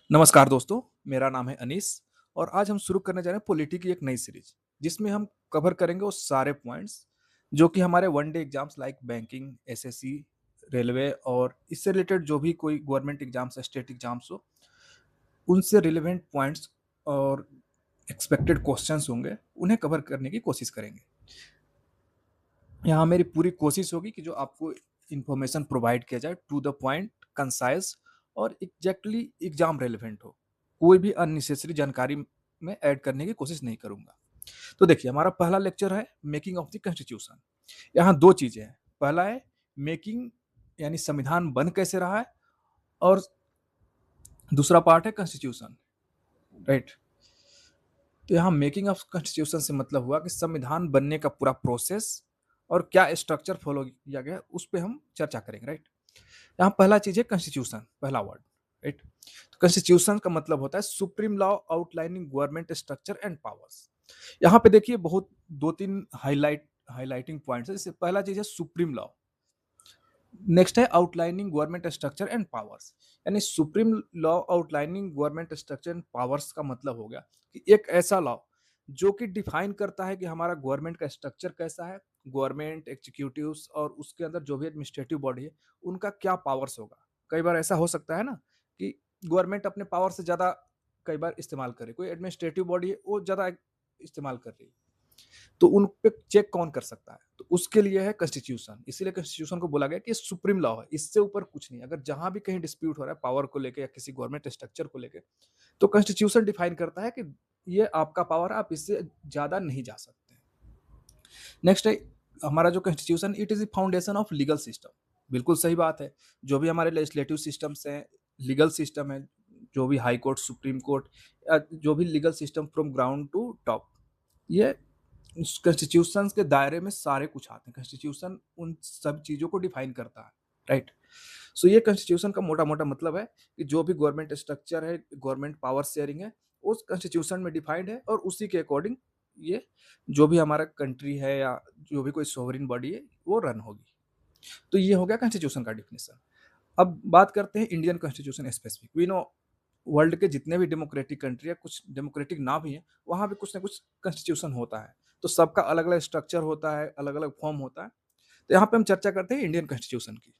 नमस्कार दोस्तों, मेरा नाम है अनीस और आज हम शुरू करने जा रहे हैं पॉलिटी की एक नई सीरीज, जिसमें हम कवर करेंगे वो सारे पॉइंट्स जो कि हमारे one day exams like banking, SSC, railway और इससे रिलेटेड जो भी कोई गवर्नमेंट एग्जाम्स, स्टेट एग्जाम्स हो, उनसे रिलेवेंट पॉइंट्स और एक्सपेक्टेड क्वेश्चंस होंगे, उन्हें कवर करने की कोशिश करेंगे। यहाँ मेरी पूरी कोशिश होगी कि जो आपको इन्फॉर्मेशन प्रोवाइड किया जाए टू द पॉइंट, कंसाइज और एग्जैक्टली एग्जाम रेलेवेंट हो। कोई भी अननेसेसरी जानकारी में ऐड करने की कोशिश नहीं करूंगा। तो देखिए, हमारा पहला लेक्चर है मेकिंग ऑफ द कॉन्स्टिट्यूशन। यहाँ दो चीजें हैं। पहला है मेकिंग, यानी संविधान बन कैसे रहा है, और दूसरा पार्ट है कॉन्स्टिट्यूशन, राइट। तो यहाँ मेकिंग ऑफ कॉन्स्टिट्यूशन से मतलब हुआ कि संविधान बनने का पूरा प्रोसेस और क्या स्ट्रक्चर फॉलो किया गया, उस पर हम चर्चा करेंगे, राइट। यहाँ पहला चीज है कॉन्स्टिट्यूशन, पहला वर्ड, राइट। तो कॉन्स्टिट्यूशन का मतलब होता है supreme law outlining government structure and powers. यहाँ पे देखिए बहुत दो तीन हाईलाइटिंग पॉइंट्स है। जैसे पहला चीज है सुप्रीम लॉ, नेक्स्ट है outlining government structure and powers. यानी supreme law outlining government structure and powers का मतलब हो गया कि एक ऐसा लॉ जो कि डिफाइन करता है कि हमारा गवर्नमेंट का स्ट्रक्चर कैसा है, गवर्नमेंट एग्जीक्यूटिव्स और उसके अंदर जो भी एडमिनिस्ट्रेटिव बॉडी है उनका क्या पावर्स होगा। कई बार ऐसा हो सकता है ना कि गवर्नमेंट अपने पावर से ज्यादा कई बार इस्तेमाल करे, कोई एडमिनिस्ट्रेटिव बॉडी है वो ज्यादा इस्तेमाल कर रही है, तो उन पे चेक कौन कर सकता है? तो उसके लिए है कॉन्स्टिट्यूशन। इसीलिए कॉन्स्टिट्यूशन को बोला गया कि ये सुप्रीम लॉ है, इससे ऊपर कुछ नहीं। अगर जहां भी कहीं डिस्प्यूट हो रहा है पावर को लेके या किसी गवर्नमेंट स्ट्रक्चर को लेके, तो कॉन्स्टिट्यूशन डिफाइन करता है कि ये आपका पावर है, आप इससे ज्यादा नहीं जा सकते। नेक्स्ट है हमारा जो constitution, it is the foundation of legal system. बिल्कुल सही बात है। जो भी हमारे लेजिस्लेटिव सिस्टम्स हैं, लीगल सिस्टम है, जो भी हाई कोर्ट, सुप्रीम कोर्ट, जो भी legal system from ground to top, ये कॉन्स्टिट्यूशन के दायरे में सारे कुछ आते हैं। कॉन्स्टिट्यूशन उन सब चीजों को डिफाइन करता है, राइट। सो ये कॉन्स्टिट्यूशन का मोटा मोटा मतलब है कि जो भी गवर्नमेंट स्ट्रक्चर है, गवर्नमेंट पावर शेयरिंग है, उस कॉन्स्टिट्यूशन में डिफाइंड है और उसी के अकॉर्डिंग ये जो भी हमारा कंट्री है या जो भी कोई सोवरेन बॉडी है वो रन होगी। तो ये हो गया कॉन्स्टिट्यूशन का डिफिनेशन। अब बात करते हैं Indian constitution specific. We know world के जितने भी डेमोक्रेटिक कंट्री है, कुछ डेमोक्रेटिक ना भी है, वहां भी कुछ ना कुछ कॉन्स्टिट्यूशन होता है। तो सबका अलग अलग स्ट्रक्चर होता है, अलग अलग फॉर्म होता है। तो यहाँ पे हम चर्चा करते हैं इंडियन कॉन्स्टिट्यूशन की।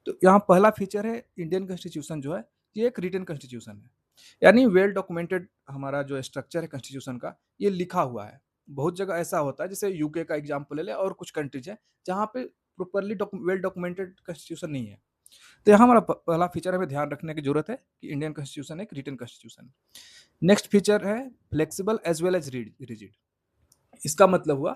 तो यहाँ पहला फीचर है इंडियन कॉन्स्टिट्यूशन जो है, ये एक रिटन कॉन्स्टिट्यूशन है। यानी वेल डॉक्यूमेंटेड हमारा जो स्ट्रक्चर है कॉन्स्टिट्यूशन का, ये लिखा हुआ है। बहुत जगह ऐसा होता है, जैसे यूके का एग्जाम्पल ले ले और कुछ कंट्रीज है जहाँ पे प्रॉपरली वेल डॉक्यूमेंटेड कॉन्स्टिट्यूशन नहीं है। तो यहाँ हमारा पहला फीचर हमें ध्यान रखने की जरूरत है कि इंडियन कॉन्स्टिट्यूशन एक रिटन कॉन्स्टिट्यूशन। नेक्स्ट फीचर है flexible as well as rigid. इसका मतलब हुआ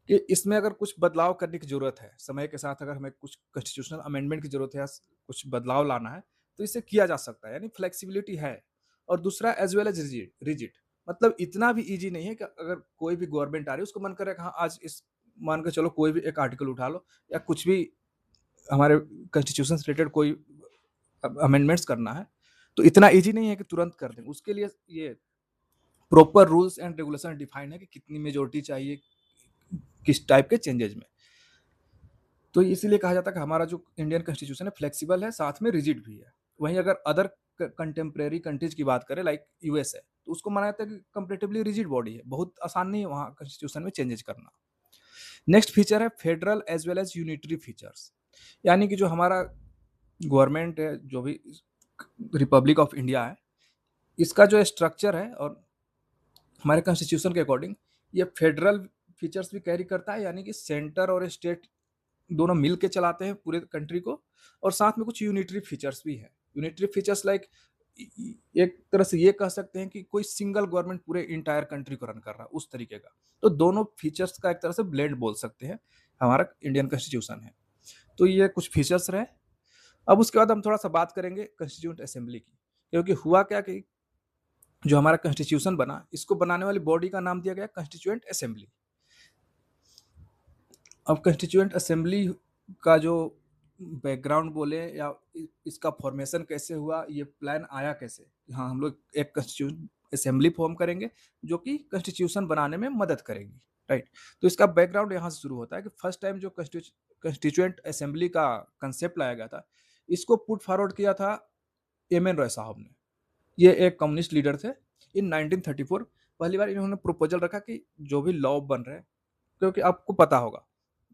कि इसमें अगर कुछ बदलाव करने की जरूरत है, समय के साथ अगर हमें कुछ कॉन्स्टिट्यूशनल अमेंडमेंट की जरूरत है या कुछ बदलाव लाना है, तो इसे किया जा सकता है, यानी फ्लेक्सिबिलिटी है। और दूसरा as well as rigid rigid, मतलब इतना भी इजी नहीं है कि अगर कोई भी गवर्नमेंट आ रही है उसको मन करे हाँ आज इस, मान के चलो कोई भी एक आर्टिकल उठा लो या कुछ भी हमारे कॉन्स्टिट्यूशन से रिलेटेड कोई अमेंडमेंट्स करना है, तो इतना इजी नहीं है कि तुरंत कर दें। उसके लिए ये proper rules and regulation defined है कि कितनी मेजोरिटी चाहिए किस टाइप के चेंजेज में। तो इसीलिए कहा जाता है कि हमारा जो इंडियन कॉन्स्टिट्यूशन है फ्लेक्सिबल है, साथ में रिजिड भी है। वहीं अगर अदर कंटेम्प्रेरी कंट्रीज की बात करें लाइक यूएस है, तो उसको माना जाता है कि कंपेरेटिवली रिजिड बॉडी है, बहुत आसान नहीं है वहाँ कॉन्स्टिट्यूशन में चेंजेस करना। नेक्स्ट फीचर है federal as well as unitary features. यानी कि जो हमारा गवर्नमेंट है, जो भी रिपब्लिक ऑफ इंडिया है, इसका जो स्ट्रक्चर है और हमारे कॉन्स्टिट्यूशन के अकॉर्डिंग ये फेडरल फीचर्स भी कैरी करता है, यानी कि सेंटर और स्टेट दोनों मिल के चलाते हैं पूरे कंट्री को। और साथ में कुछ यूनिटरी फीचर्स भी है। यूनिटरी फीचर्स लाइक एक तरह से ये कह सकते हैं कि कोई सिंगल गवर्नमेंट पूरे इंटायर कंट्री को रन कर रहा है, उस तरीके का। तो दोनों फीचर्स का एक तरह से ब्लेंड बोल सकते हैं हमारा इंडियन कॉन्स्टिट्यूशन है। तो ये कुछ फीचर्स रहे। अब उसके बाद हम थोड़ा सा बात करेंगे कॉन्स्टिट्यूंट असेंबली की, क्योंकि हुआ क्या कि जो हमारा कॉन्स्टिट्यूशन बना, इसको बनाने वाली बॉडी का नाम दिया गया कॉन्स्टिट्यूएंट असेंबली। अब कॉन्स्टिट्यूएंट असेंबली का जो बैकग्राउंड बोले या इसका फॉर्मेशन कैसे हुआ, ये प्लान आया कैसे, हाँ हम लोग एक कॉन्स्टिट्यूएंट असेंबली फॉर्म करेंगे जो कि कॉन्स्टिट्यूशन बनाने में मदद करेगी, राइट। तो इसका बैकग्राउंड यहाँ से शुरू होता है कि फर्स्ट टाइम जो कॉन्स्टिट्यूएंट असेंबली का कंसेप्ट लाया गया था, इसको पुट फॉरवर्ड किया था एम एन रॉय साहब ने। ये एक कम्युनिस्ट लीडर थे। इन 1934 पहली बार इन्होंने प्रपोजल रखा कि जो भी लॉ बन रहे हैं, क्योंकि आपको पता होगा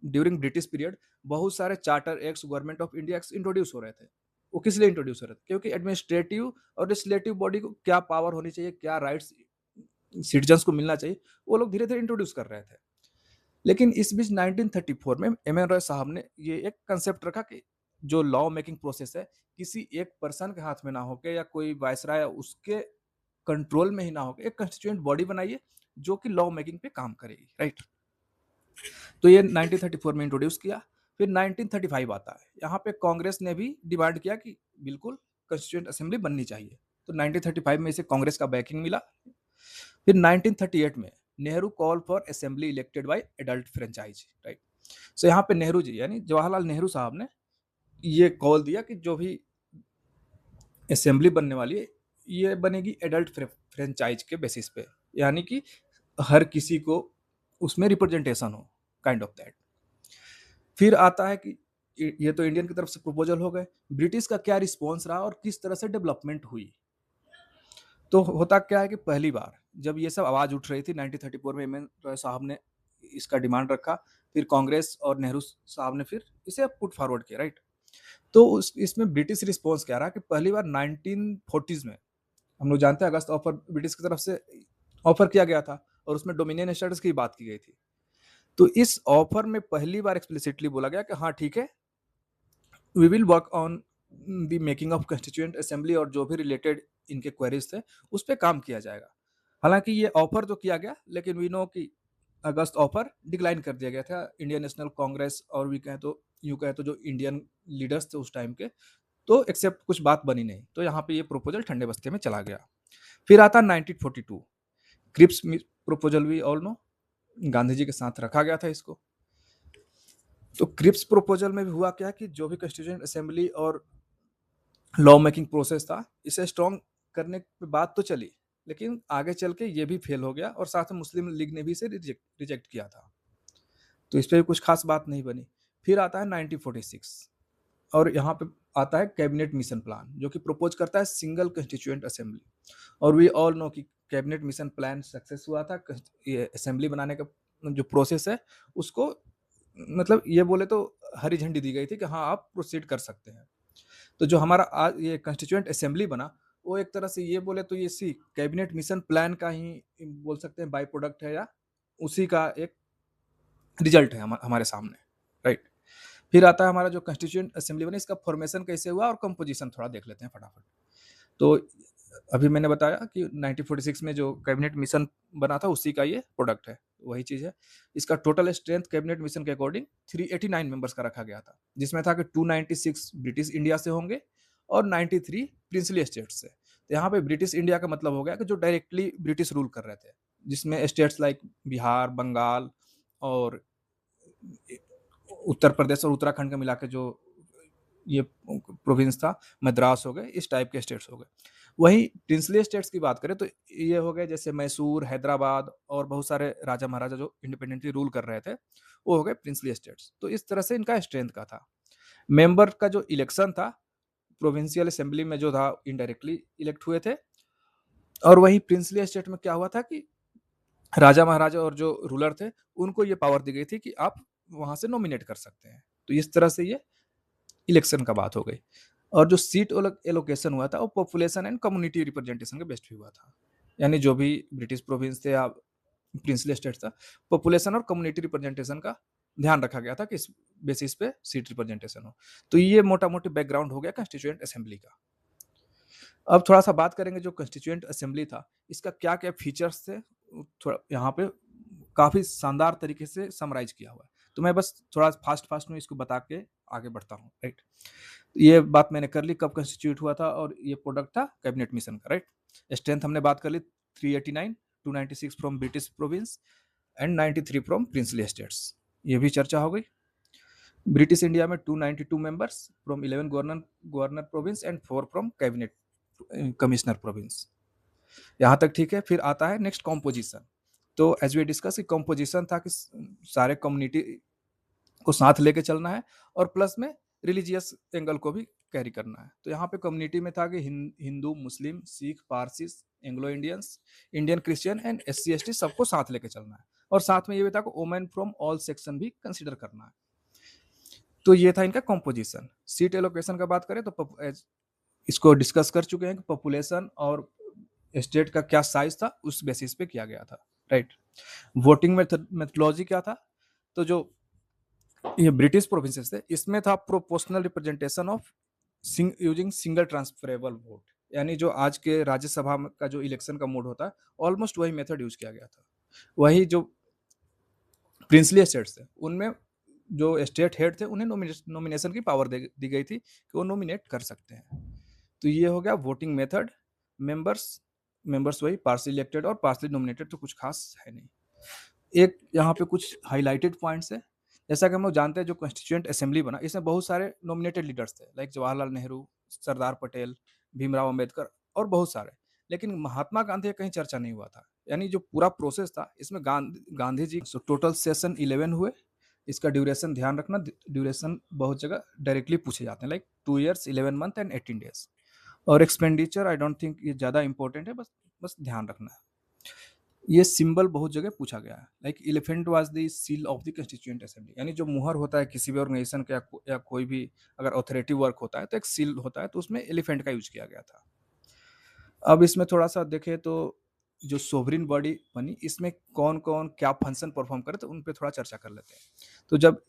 ड्यूरिंग ब्रिटिश पीरियड बहुत सारे charter acts, government of India acts introduce हो रहे थे। वो किस लिए इंट्रोड्यूस हो रहे थे? क्योंकि एडमिनिस्ट्रेटिव और लेजिस्लेटिव बॉडी को क्या पावर होनी चाहिए, क्या राइट्स सिटीजन्स को मिलना चाहिए, वो लोग धीरे धीरे इंट्रोड्यूस कर रहे थे। लेकिन इस बीच 1934 में एम एन रॉय साहब ने ये एक कंसेप्ट रखा कि जो लॉ मेकिंग प्रोसेस है किसी एक पर्सन के हाथ में ना होके या कोई वायसराय उसके कंट्रोल में ही ना होके एक कंस्टिट्यूएंट बॉडी बनाइए जो कि लॉ मेकिंग पे काम करेगी, राइट। तो ये 1934 में इंट्रोड्यूस किया। फिर 1935 आता है, यहाँ पे कांग्रेस ने भी डिमांड किया कि बिल्कुल कंस्टिट्यूएंट असेंबली बननी चाहिए। तो 1935 में इसे कांग्रेस का बैकिंग मिला। फिर 1938 में Nehru call for assembly elected by adult franchise, right. So यहाँ पे नेहरू जी यानी जवाहरलाल नेहरू साहब ने ये कॉल दिया कि जो भी असेंबली बनने वाली है ये बनेगी एडल्ट फ्रेंचाइज के बेसिस पे, यानी कि हर किसी को उसमें रिप्रेजेंटेशन हो, काइंड ऑफ दैट। फिर आता है कि ये तो इंडियन की तरफ से प्रपोजल हो गए, ब्रिटिश का क्या रिस्पॉन्स रहा और किस तरह से डेवलपमेंट हुई। तो होता क्या है कि पहली बार जब ये सब आवाज उठ रही थी 1934 में, एम एन रॉय साहब ने इसका डिमांड रखा। फिर कांग्रेस और नेहरू साहब ने फिर इसे पुट फॉरवर्ड किया, राइट। तो इसमें ब्रिटिश रिस्पॉन्स क्या रहा कि पहली बार 1940s में हम लोग जानते हैं अगस्त ऑफर ब्रिटिश की तरफ से ऑफर किया गया था और उसमें डोमिनियन स्टेटस की बात की गई थी। तो इस ऑफर में पहली बार एक्सप्लिसिटली बोला गया कि हाँ ठीक है, we will work on the making of constituent assembly और जो भी रिलेटेड इनके क्वेरीज थे उस पर काम किया जाएगा। हालांकि ये ऑफर तो किया गया, लेकिन वी नो कि अगस्त ऑफर डिक्लाइन कर दिया गया था इंडियन नेशनल कांग्रेस और वी कहें तो यूं कहें तो जो इंडियन लीडर्स थे उस टाइम के, तो एक्सेप्ट कुछ बात बनी नहीं। तो यहाँ पे ये प्रपोजल ठंडे बस्ते में चला गया। फिर आता 1942 क्रिप्स प्रपोजल, भी ऑल नो गांधी जी के साथ रखा गया था इसको। तो क्रिप्स प्रपोजल में भी हुआ क्या कि जो भी कॉन्स्टिट्यूएंट असेंबली और लॉ मेकिंग प्रोसेस था इसे स्ट्रॉन्ग करने पे बात तो चली, लेकिन आगे चल के ये भी फेल हो गया और साथ में मुस्लिम लीग ने भी इसे रिजेक्ट किया था। तो इस पर भी कुछ खास बात नहीं बनी। फिर आता है 1946 और यहाँ पे आता है कैबिनेट मिशन प्लान जो कि प्रपोज करता है सिंगल कंस्टिट्यूएंट असेंबली। और वी ऑल नो कि कैबिनेट मिशन प्लान सक्सेस हुआ था। ये असेंबली बनाने का जो प्रोसेस है उसको मतलब ये बोले तो हरी झंडी दी गई थी कि हाँ आप प्रोसीड कर सकते हैं। तो जो हमारा आज ये कंस्टिट्यूएंट असेंबली बना वो एक तरह से ये बोले तो ये सी कैबिनेट मिशन प्लान का ही बोल सकते हैं बाई प्रोडक्ट है या उसी का एक रिजल्ट है हमारे सामने, राइट। फिर आता है हमारा जो कंस्टिट्यूएंट असेंबली बनी इसका फॉर्मेशन कैसे हुआ और कंपोजिशन थोड़ा देख लेते हैं फटाफट। तो अभी मैंने बताया कि 1946 में जो कैबिनेट मिशन बना था उसी का ये प्रोडक्ट है, वही चीज है। इसका टोटल स्ट्रेंथ कैबिनेट मिशन के अकॉर्डिंग 389 मेंबर्स का रखा गया था, जिसमें था कि 296 ब्रिटिश इंडिया से होंगे और 93 प्रिंसली स्टेट्स से। तो यहाँ पे ब्रिटिश इंडिया का मतलब हो गया कि जो डायरेक्टली ब्रिटिश रूल कर रहे थे, जिसमें स्टेट्स लाइक बिहार, बंगाल और उत्तर प्रदेश और उत्तराखंड का मिला के जो ये प्रोविंस था, मद्रास हो गए, इस टाइप के स्टेट्स हो गए। वहीं प्रिंसली स्टेट्स की बात करें तो ये हो गए जैसे मैसूर, हैदराबाद और बहुत सारे राजा महाराजा जो इंडिपेंडेंटली रूल कर रहे थे, वो हो गए प्रिंसली स्टेट्स। तो इस तरह से इनका स्ट्रेंथ का था। मेंबर का जो इलेक्शन था प्रोविंशियल असेंबली में जो था इनडायरेक्टली इलेक्ट हुए थे। और वहीं प्रिंसली स्टेट में क्या हुआ था कि राजा महाराजा और जो रूलर थे उनको ये पावर दी गई थी कि आप वहां से नॉमिनेट कर सकते हैं। तो इस तरह से ये इलेक्शन का बात हो गई। और जो सीट एलोकेशन हुआ था वो पॉपुलेशन एंड कम्युनिटी रिप्रेजेंटेशन के बेस्ट पे हुआ था। यानी जो भी ब्रिटिश प्रोविंस थे या प्रिंसली स्टेट था, पॉपुलेशन और कम्युनिटी रिप्रेजेंटेशन का ध्यान रखा गया था कि इस बेसिस पे सीट रिप्रेजेंटेशन हो। तो ये मोटा मोटी बैकग्राउंड हो गया कंस्टिट्यूएंट असेंबली का। अब थोड़ा सा बात करेंगे जो कंस्टिट्यूएंट असेंबली था इसका क्या क्या फीचर्स थे, थोड़ा यहाँ पे काफी शानदार तरीके से समराइज किया हुआ है। तो मैं बस थोड़ा फास्ट फास्ट में इसको बता के आगे बढ़ता हूँ, राइट। ये बात मैंने कर ली कब कंस्टिट्यूट हुआ था और ये प्रोडक्ट था कैबिनेट मिशन का, राइट। स्ट्रेंथ हमने बात कर ली 389, 296 from British province and 93 from princely states, ये भी चर्चा हो गई। ब्रिटिश इंडिया में 292 members from 11 governor province and 4 from cabinet commissioner province, यहाँ तक ठीक है। फिर आता है नेक्स्ट कॉम्पोजिशन। तो एज वी डिस्कस कि कॉम्पोजिशन था कि सारे कम्युनिटी को साथ लेके चलना है और प्लस में रिलीजियस एंगल को भी कैरी करना है। तो यहाँ पे कम्युनिटी में था कि Hindu, Muslim, Sikh, Parsi, Anglo Indians, Indian Christian and SC ST सबको साथ लेके चलना है, और साथ में ये भी था कि वोमेन फ्रॉम ऑल सेक्शन भी कंसिडर करना है। तो ये था इनका कॉम्पोजिशन। सीट एलोकेशन का बात करें तो इसको डिस्कस कर चुके हैं कि पॉपुलेशन और स्टेट का क्या साइज था, उस बेसिस पे किया गया था, राइट। वोटिंग मेथोडोलॉजी क्या था? तो जो ये ब्रिटिश प्रोविंसेस थे, इसमें था proportional representation of using single transferable vote, यानी जो आज के राज्यसभा का जो इलेक्शन का मोड होता है, ऑलमोस्ट वही मेथड यूज किया गया था। वही जो प्रिंसली स्टेट्स थे, उनमें जो स्टेट हेड थे, उन्हें नॉमिनेशन की पावर दी गई थी कि वो नॉमिनेट कर सकते हैं। तो ये हो गया वोटिंग मेथड। मेंबर्स मेंबर्स वही पार्सली इलेक्टेड और पार्सली नॉमिनेटेड, तो कुछ खास है नहीं। एक यहाँ पे कुछ हाईलाइटेड पॉइंट्स है। जैसा कि हम लोग जानते हैं, जो कॉन्स्टिट्यूएंट असेंबली बना, इसमें बहुत सारे नॉमिनेटेड लीडर्स थे, लाइक जवाहरलाल नेहरू, सरदार पटेल, भीमराव अंबेडकर और बहुत सारे। लेकिन महात्मा गांधी का कहीं चर्चा नहीं हुआ था। यानी जो पूरा प्रोसेस था, इसमें गांधी जी टोटल सेशन 11 हुए। इसका ड्यूरेशन ध्यान रखना, ड्यूरेशन बहुत जगह डायरेक्टली पूछे जाते हैं, like 2 years 11 month and 18 days। और एक्सपेंडिचर आई डोंट थिंक ये ज़्यादा इंपॉर्टेंट है, बस बस ध्यान रखना है। ये सिंबल बहुत जगह पूछा गया है, like elephant was the seal of the constituent assembly, यानी जो मुहर होता है किसी भी ऑर्गेनाइजेशन का या कोई भी अगर ऑथोरिटी वर्क होता है तो एक सील होता है, तो उसमें एलिफेंट का यूज किया गया था। अब इसमें थोड़ा सा देखें तो जो सोवरिन बॉडी बनी, इसमें कौन कौन क्या फंक्शन परफॉर्म करे, तो उन पे थोड़ा चर्चा कर लेते हैं। तो जब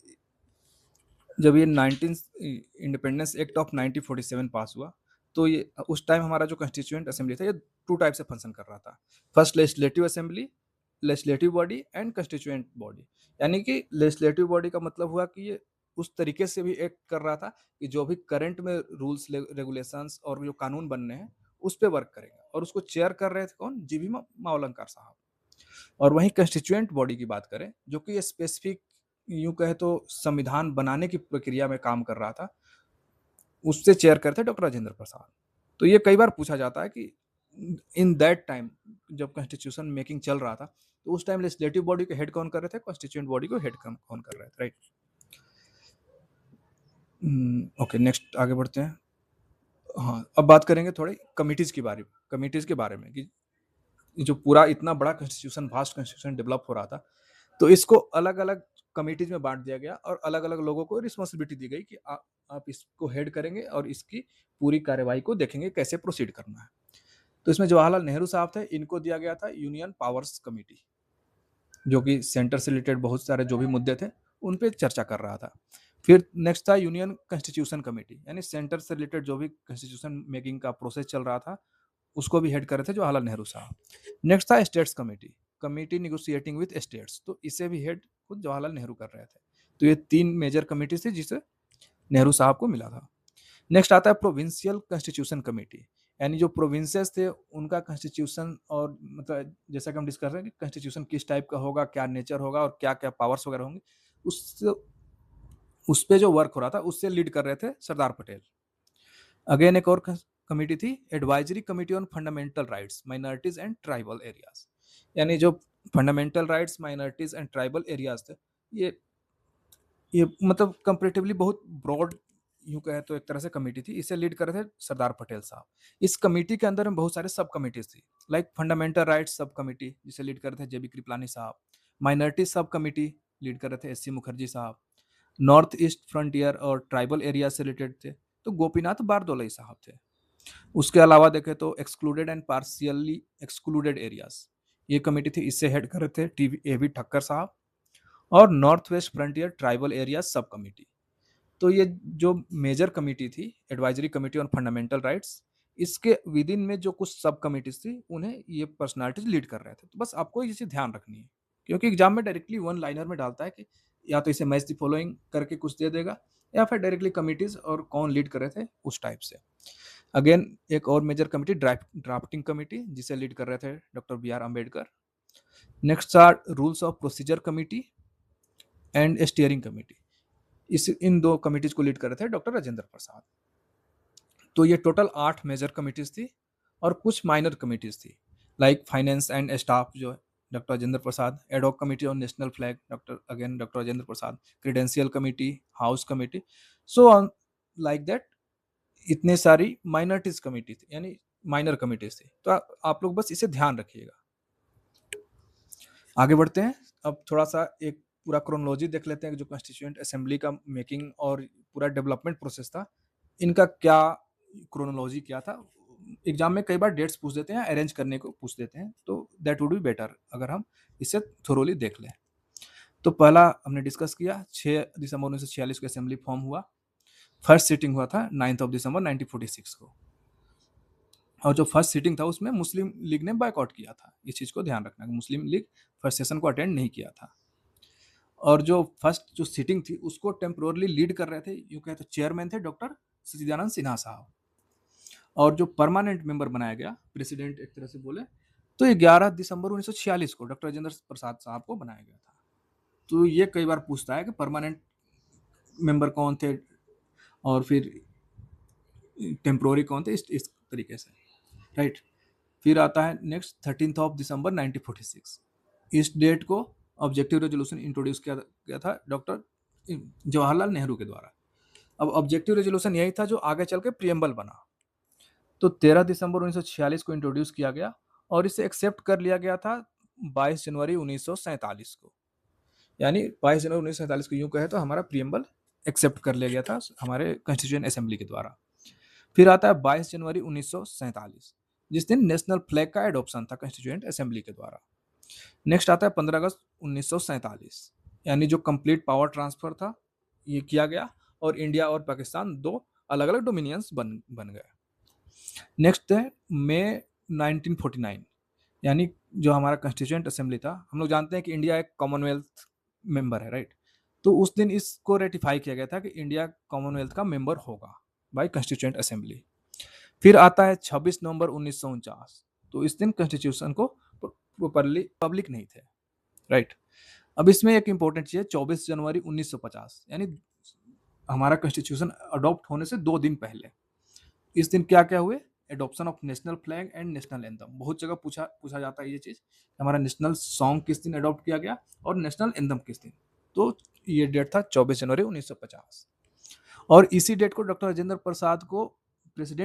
जब ये 19 इंडिपेंडेंस एक्ट ऑफ 1947 पास हुआ, तो ये उस टाइम हमारा जो कंस्टिट्यूएंट असेंबली था, ये 2 टाइप से फंक्शन कर रहा था। First legislative assembly, legislative body and constituent body. यानी कि लेजिस्लेटिव बॉडी का मतलब हुआ कि ये उस तरीके से भी एक्ट कर रहा था कि जो भी करंट में रूल्स रेगुलेशंस और जो कानून बनने हैं, उस पर वर्क करेंगे, और उसको चेयर कर रहे थे कौन? जीवी मावलंकर साहब। और वहीं कंस्टिट्यूएंट बॉडी की बात करें, जो कि स्पेसिफिक यूं कहे तो संविधान बनाने की प्रक्रिया में काम कर रहा था, उससे चेयर करते डॉक्टर राजेंद्र प्रसाद। तो ये कई बार पूछा जाता है कि इन दैट टाइम जब कॉन्स्टिट्यूशन मेकिंग चल रहा था, तो उस टाइम लेजिस्लेटिव बॉडी के हेड कौन कर रहे थे, कॉन्स्टिट्यूएंट बॉडी को हेड कौन कर रहे थे, राइट। ओके, नेक्स्ट आगे बढ़ते हैं। हाँ, अब बात करेंगे थोड़ी कमिटीज के बारे में कि जो पूरा इतना बड़ा कॉन्स्टिट्यूशन, वास्ट कॉन्स्टिट्यूशन डेवलप हो रहा था, तो इसको अलग अलग कमिटीज में बांट दिया गया और अलग अलग लोगों को रिस्पॉन्सिबिलिटी दी गई कि आप इसको हेड करेंगे और इसकी पूरी कार्यवाही को देखेंगे कैसे प्रोसीड करना है। तो इसमें जवाहरलाल नेहरू साहब थे, इनको दिया गया था यूनियन पावर्स कमेटी, जो कि सेंटर से रिलेटेड बहुत सारे जो भी मुद्दे थे, उन पे चर्चा कर रहा था। फिर नेक्स्ट था यूनियन कॉन्स्टिट्यूशन कमेटी, यानी सेंटर से रिलेटेड जो भी कॉन्स्टिट्यूशन मेकिंग का प्रोसेस चल रहा था, उसको भी हेड कर रहे थे जवाहरलाल नेहरू साहब। नेक्स्ट था states committee, committee negotiating with states, तो इसे भी हेड खुद जवाहरलाल नेहरू कर रहे थे। तो ये 3 मेजर कमेटी थी जिसे नेहरू साहब को मिला था। नेक्स्ट आता है प्रोविंशियल कॉन्स्टिट्यूशन कमेटी, यानी जो प्रोविंसेस थे उनका कॉन्स्टिट्यूशन, और मतलब जैसा कि हम डिस्कस कर रहे हैं कि कॉन्स्टिट्यूशन किस टाइप का होगा, क्या नेचर होगा और क्या क्या पावर्स वगैरह होंगे, उस पे जो वर्क हो रहा था उससे लीड कर रहे थे सरदार पटेल। अगेन एक और कमेटी थी, advisory committee on fundamental rights, minorities and tribal areas, यानी जो fundamental rights, minorities and tribal areas थे, ये ये मतलब कंपेरेटिवली बहुत ब्रॉड यूं कहे तो एक तरह से कमेटी थी, इसे लीड कर रहे थे सरदार पटेल साहब। इस कमेटी के अंदर में बहुत सारे सब कमेटीज थी, like fundamental rights sub committee जिसे लीड कर रहे थे JB कृपलानी साहब, माइनॉरिटी सब कमेटी लीड कर रहे थे SC मुखर्जी साहब, नॉर्थ ईस्ट फ्रंटियर और ट्राइबल एरिया से रिलेटेड थे तो गोपीनाथ बारदोलई साहब थे। उसके अलावा देखें तो excluded and partially excluded areas, ये कमेटी थी, इससे हेड कर रहे थे AB ठक्कर साहब। और north west frontier tribal area sub committee. तो ये जो मेजर कमेटी थी, advisory committee on fundamental rights, इसके विद इन में जो कुछ सब कमिटीज थी, उन्हें ये पर्सनालिटीज लीड कर रहे थे। तो बस आपको ये चीज ध्यान रखनी है, क्योंकि एग्जाम में डायरेक्टली वन लाइनर में डालता है कि या तो इसे मैच द फॉलोइंग करके कुछ दे देगा, या फिर डायरेक्टली कमिटीज और कौन लीड कर रहे थे उस टाइप से। अगेन एक और मेजर कमिटी ड्राफ्टिंग कमिटी, जिसे लीड कर रहे थे doctor BR Ambedkar. Next are rules of procedure committee and steering committee, in 2 committees को लीड कर रहे थे डॉक्टर राजेंद्र प्रसाद। तो ये टोटल 8 मेजर कमिटीज थी और कुछ माइनर कमिटीज थी, लाइक फाइनेंस एंड स्टाफ जो है doctor Rajendra Prasad, ad hoc committee on national flag doctor Rajendra Prasad, credential committee, house committee, so on like that. इतने सारी माइनॉरिटीज कमिटी थी, यानी माइनर कमिटीज थी। तो आप लोग बस इसे ध्यान रखिएगा। आगे बढ़ते हैं। अब थोड़ा सा एक पूरा क्रोनोलॉजी देख लेते हैं कि जो कॉन्स्टिट्यूएंट असेंबली का मेकिंग और पूरा डेवलपमेंट प्रोसेस था, इनका क्या क्रोनोलॉजी क्या था। एग्जाम में कई बार डेट्स पूछ देते हैं, अरेंज करने को पूछ देते हैं, तो दैट वुड बी बेटर अगर हम इसे थोरोली देख लें। तो पहला हमने डिस्कस किया 6 दिसंबर 1946 को असेंबली फॉर्म हुआ। फर्स्ट सिटिंग हुआ था 9 ऑफ दिसंबर 1946 को, और जो फर्स्ट सीटिंग था उसमें मुस्लिम लीग ने बायकॉट किया था। इस चीज को ध्यान रखना कि मुस्लिम लीग फर्स्ट सेशन को अटेंड नहीं किया था। और जो फर्स्ट जो सीटिंग थी उसको टेम्पोरली लीड कर रहे थे, यूं कहे तो चेयरमैन थे डॉक्टर सच्चिदानंद सिन्हा साहब। और जो परमानेंट मेंबर बनाया गया, प्रेसिडेंट एक तरह से बोले, तो 11 दिसंबर 1946 को डॉक्टर राजेंद्र प्रसाद साहब को बनाया गया था। तो ये कई बार पूछता है कि परमानेंट मेंबर कौन थे और फिर टेम्पोररी कौन थे, इस तरीके से, राइट। फिर आता है नेक्स्ट 13 ऑफ दिसंबर 1946। इस डेट को ऑब्जेक्टिव रेजोल्यूशन इंट्रोड्यूस किया गया था डॉक्टर जवाहरलाल नेहरू के द्वारा। अब ऑब्जेक्टिव रेजोल्यूशन यही था जो आगे चल के प्रियम्बल बना। तो 13 दिसंबर 1946 को इंट्रोड्यूस किया गया और इसे एक्सेप्ट कर लिया गया था 22 जनवरी 1947 को। यानी 22 जनवरी 1947 को यूं कहे तो हमारा प्रियम्बल एक्सेप्ट कर लिया गया था हमारे कॉन्स्टिट्यूएंट असेंबली के द्वारा। फिर आता है 22 जनवरी 1947, जिस दिन नेशनल फ्लैग का एडॉप्शन था कॉन्स्टिट्यूएंट असेंबली के द्वारा। नेक्स्ट आता है 15 अगस्त 1947, यानी जो कंप्लीट पावर ट्रांसफर था ये किया गया और इंडिया और पाकिस्तान दो अलग अलग डोमिनियंस बन गए। नेक्स्ट है मई 1949, यानी जो हमारा कॉन्स्टिट्यूएंट असेंबली था, हम लोग जानते हैं कि इंडिया एक कॉमनवेल्थ मेंबर है, राइट। तो उस दिन इसको रेटिफाई किया गया था कि इंडिया कॉमनवेल्थ का मेंबर होगा बाय कॉन्स्टिट्यूएंट असेंबली। फिर आता है 26 नवंबर 1949, तो इस दिन कॉन्स्टिट्यूशन को प्रॉपरली पब्लिक नहीं थे, राइट। अब इसमें एक इंपॉर्टेंट चीज है 24 जनवरी 1950, यानी हमारा कॉन्स्टिट्यूशन अडॉप्ट होने से 2 दिन पहले। इस दिन क्या क्या हुए, adoption of national flag and national anthem. बहुत जगह पूछा पूछा जाता है ये चीज, हमारा नेशनल सॉन्ग किस दिन अडॉप्ट किया गया और नेशनल एंथम किस दिन। तो ये डेट था 24 जनवरी 1950। और इसी डेट को डॉक्टर राजेंद्र प्रसाद को प्रेसिडेंट